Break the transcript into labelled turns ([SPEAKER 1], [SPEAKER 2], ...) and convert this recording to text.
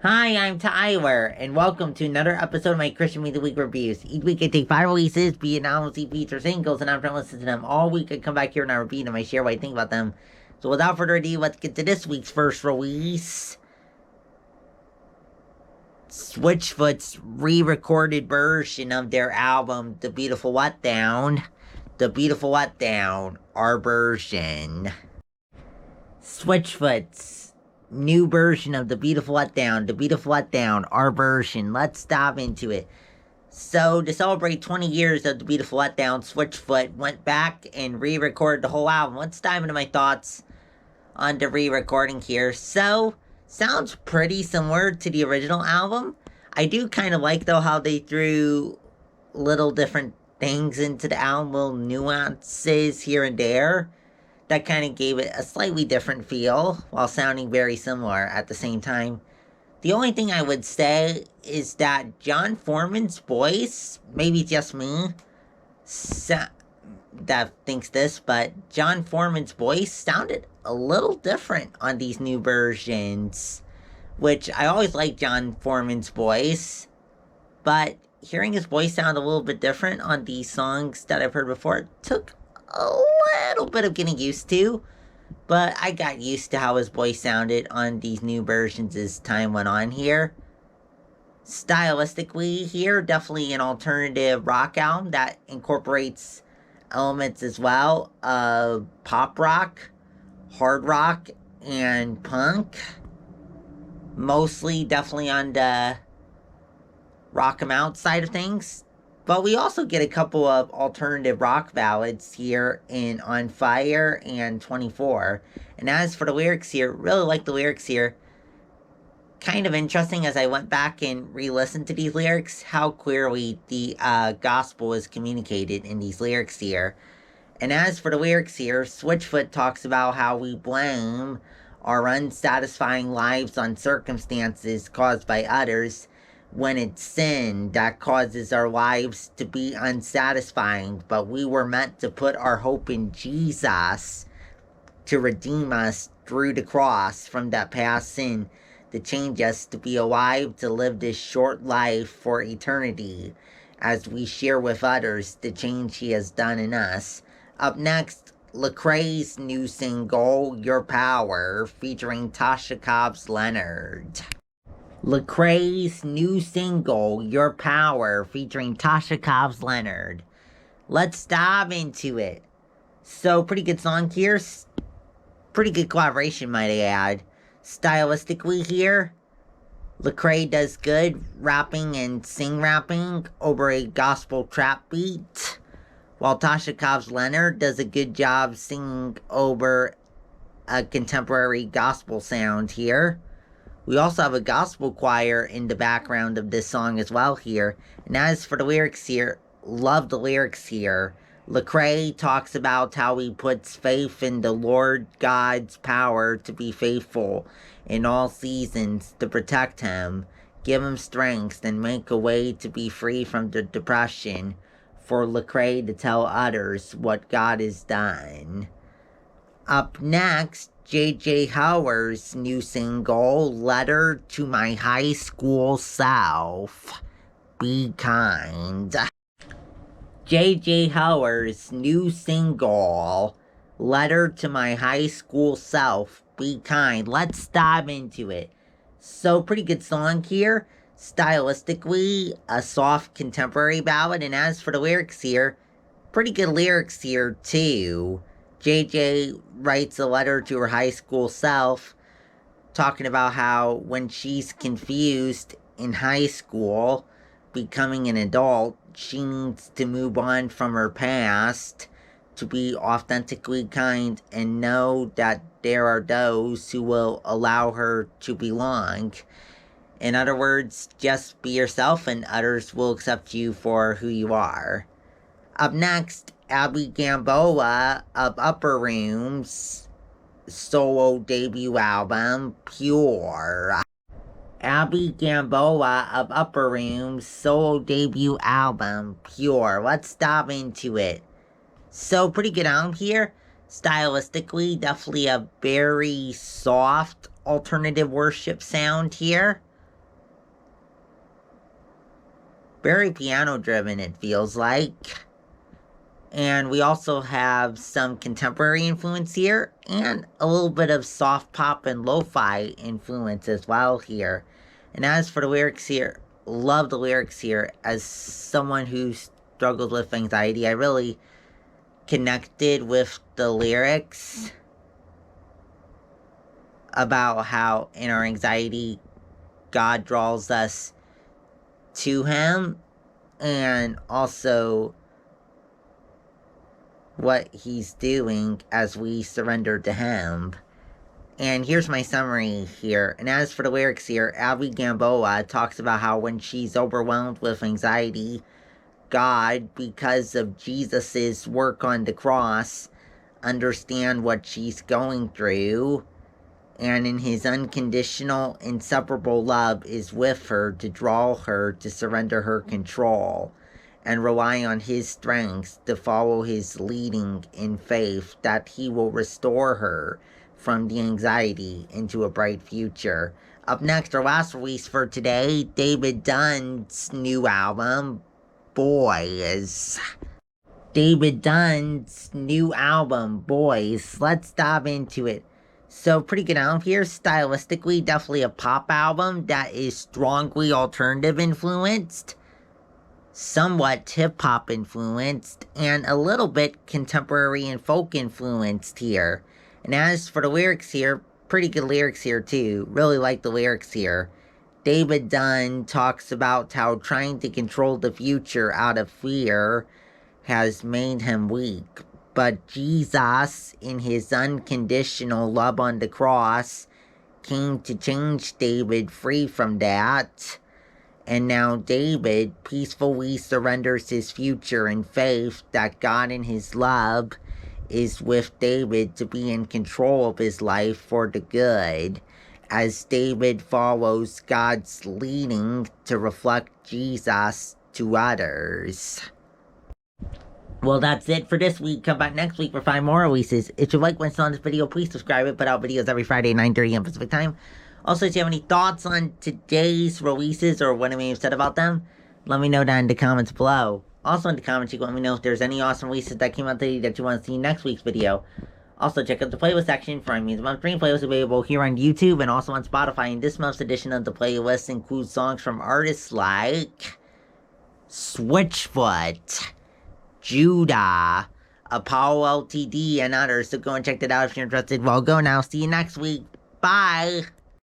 [SPEAKER 1] Hi, I'm Tyler, and welcome to another episode of my Christian Media Week reviews. Each week I take 5 releases, be it albums, EPs, or singles, and after I listen to them all week, I come back here and I review them, I share what I think about them. So without further ado, let's get to this week's first release. Switchfoot's re-recorded version of their album, The Beautiful Letdown. The Beautiful Letdown, our version. Switchfoot's new version of The Beautiful Letdown, our version. Let's dive into it. So, to celebrate 20 years of The Beautiful Letdown, Switchfoot went back and re-recorded the whole album. Let's dive into my thoughts on the re-recording here. So, sounds pretty similar to the original album. I do kind of like, though, how they threw little different things into the album, little nuances here and there. That kind of gave it a slightly different feel, while sounding very similar at the same time. The only thing I would say is that John Foreman's voice, maybe just me that thinks this, but John Foreman's voice sounded a little different on these new versions, which I always like John Foreman's voice, but hearing his voice sound a little bit different on these songs that I've heard before took a little bit of getting used to, but I got used to how his voice sounded on these new versions as time went on here. Stylistically here, definitely an alternative rock album that incorporates elements as well of pop rock, hard rock, and punk. Mostly definitely on the rock 'em out side of things. But we also get a couple of alternative rock ballads here in On Fire and 24. And as for the lyrics here, really like the lyrics here. Kind of interesting as I went back and re-listened to these lyrics, how clearly the gospel is communicated in these lyrics here. And as for the lyrics here, Switchfoot talks about how we blame our unsatisfying lives on circumstances caused by others, when it's sin that causes our lives to be unsatisfying, but we were meant to put our hope in Jesus to redeem us through the cross from that past sin, to change us to be alive, to live this short life for eternity, as we share with others the change he has done in us. Up next, Lecrae's new single, Your Power, featuring Tasha, Cobbs, Leonard. Lecrae's new single, Your Power, featuring Tasha, Cobbs, Leonard. Let's dive into it. So, pretty good song here. Pretty good collaboration, might I add. Stylistically here, Lecrae does good rapping and sing-rapping over a gospel trap beat, while Tasha, Cobbs, Leonard does a good job singing over a contemporary gospel sound here. We also have a gospel choir in the background of this song as well here. And as for the lyrics here, love the lyrics here. Lecrae talks about how he puts faith in the Lord God's power to be faithful in all seasons, to protect him, give him strength, and make a way to be free from the depression, for Lecrae to tell others what God has done. Up next, J.J. Howard's new single, Letter to My High School Self, Be Kind. J.J. Howard's new single, Letter to My High School Self, Be Kind. Let's dive into it. So, pretty good song here. Stylistically, a soft contemporary ballad. And as for the lyrics here, pretty good lyrics here, too. JJ writes a letter to her high school self, talking about how when she's confused in high school, becoming an adult, she needs to move on from her past to be authentically kind and know that there are those who will allow her to belong. In other words, just be yourself and others will accept you for who you are. Up next, Abbie Gamboa of Upper Room's solo debut album, Pure. Abbie Gamboa of Upper Room's solo debut album, Pure. Let's dive into it. So, pretty good album here. Stylistically, definitely a very soft alternative worship sound here. Very piano driven, it feels like. And we also have some contemporary influence here, and a little bit of soft pop and lo-fi influence as well here. And as for the lyrics here, love the lyrics here. As someone who struggled with anxiety, I really connected with the lyrics about how in our anxiety, God draws us to Him, and also what He's doing as we surrender to Him. And here's my summary here. And as for the lyrics here, Abbie Gamboa talks about how when she's overwhelmed with anxiety, God, because of Jesus's work on the cross, understand what she's going through, and in His unconditional, inseparable love is with her to draw her to surrender her control and rely on His strength to follow His leading in faith that He will restore her from the anxiety into a bright future. Up next, our last release for today, David Dunn's new album, Boys. David Dunn's new album, Boys. Let's dive into it. So, pretty good album here. Stylistically, definitely a pop album that is strongly alternative influenced, somewhat hip-hop influenced, and a little bit contemporary and folk influenced here. And as for the lyrics here, pretty good lyrics here too. Really like the lyrics here. David Dunn talks about how trying to control the future out of fear has made him weak. But Jesus, in His unconditional love on the cross, came to change David free from that. And now David peacefully surrenders his future in faith that God in His love is with David to be in control of his life for the good, as David follows God's leading to reflect Jesus to others. Well, that's it for this week. Come back next week for 5 more releases. If you like what's on this video, please subscribe. I put out videos every Friday at 9:30 a.m. Pacific Time. Also, if you have any thoughts on today's releases or what I may have said about them, let me know down in the comments below. Also in the comments, you can let me know if there's any awesome releases that came out today that you want to see in next week's video. Also, check out the playlist section for my month stream playlists available here on YouTube and also on Spotify. And this month's edition of the playlist includes songs from artists like Switchfoot, Judah, Apollo LTD, and others. So go and check that out if you're interested. Well, go now. See you next week. Bye.